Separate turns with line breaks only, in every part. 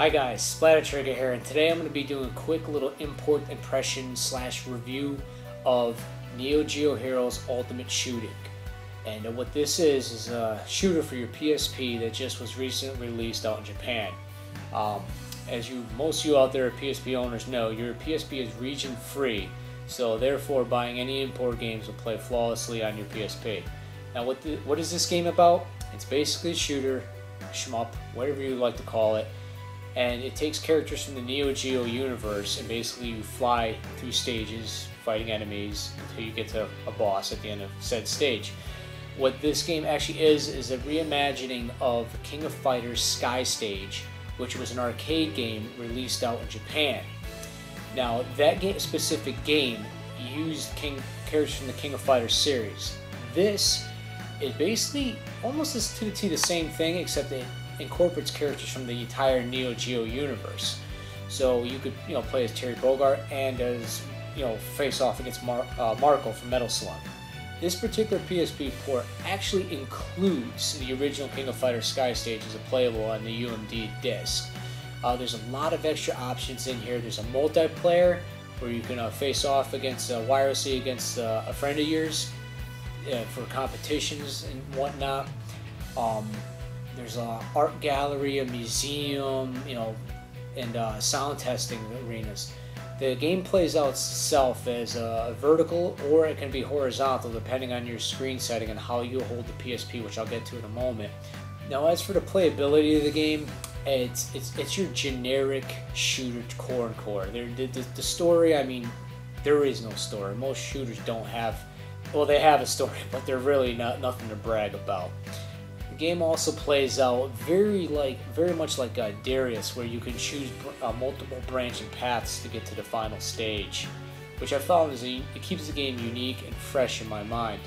Hi guys, Splattertrigger here, and today I'm going to be doing a quick little import impression slash review of Neo Geo Ultimate Shooting. And what this is a shooter for your PSP that just was recently released out in Japan. As most of you out there PSP owners know, your PSP is region free, so therefore buying any import games will play flawlessly on your PSP. Now what is this game about? It's basically a shooter, shmup, whatever you like to call it. And it takes characters from the Neo Geo universe, and basically you fly through stages fighting enemies until you get to a boss at the end of said stage. What this game actually is a reimagining of King of Fighters Sky Stage, which was an arcade game released out in Japan. Now that specific game used characters from the King of Fighters series. This is basically almost to the same thing, except it incorporates characters from the entire Neo Geo universe. So you could play as Terry Bogard and as face off against Marco from Metal Slug. This particular PSP port actually includes the original King of Fighters Sky Stage as a playable on the UMD disc. There's a lot of extra options in here. There's a multiplayer where you can face off against wirelessly against a friend of yours for competitions and whatnot. There's an art gallery, a museum, and sound testing arenas. The game plays out itself as a vertical, or it can be horizontal depending on your screen setting and how you hold the PSP, which I'll get to in a moment. Now, as for the playability of the game, it's your generic shooter core and core. The story, I mean, there is no story. Most shooters don't have, well, they have a story, but they're really nothing to brag about. The game also plays out very much like Darius, where you can choose multiple branching paths to get to the final stage, which I found it keeps the game unique and fresh in my mind.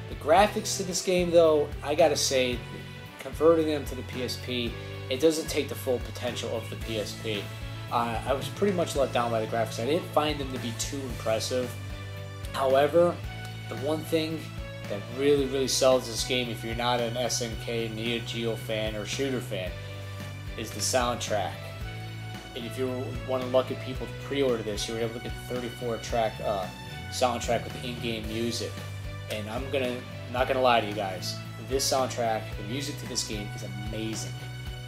The graphics to this game, though, I gotta say, converting them to the PSP, it doesn't take the full potential of the PSP. I was pretty much let down by the graphics. I didn't find them to be too impressive. However, the one thing that really sells this game, if you're not an SNK, Neo Geo fan, or shooter fan, is the soundtrack. And if you're one of the lucky people to pre-order this, you were able to get the 34-track soundtrack with the in-game music. And I'm not gonna lie to you guys, this soundtrack, the music to this game is amazing.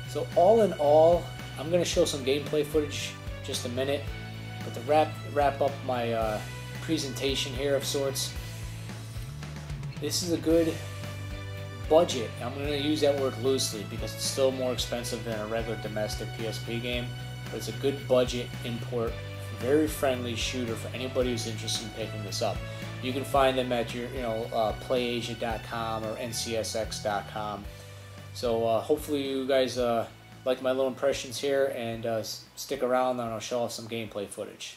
So all in all, I'm gonna show some gameplay footage in just a minute, but to wrap up my presentation here of sorts, this is a good budget. I'm going to use that word loosely because it's still more expensive than a regular domestic PSP game, but it's a good budget import, very friendly shooter for anybody who's interested in picking this up. You can find them at your playasia.com or ncsx.com. So hopefully you guys like my little impressions here, and stick around and I'll show off some gameplay footage.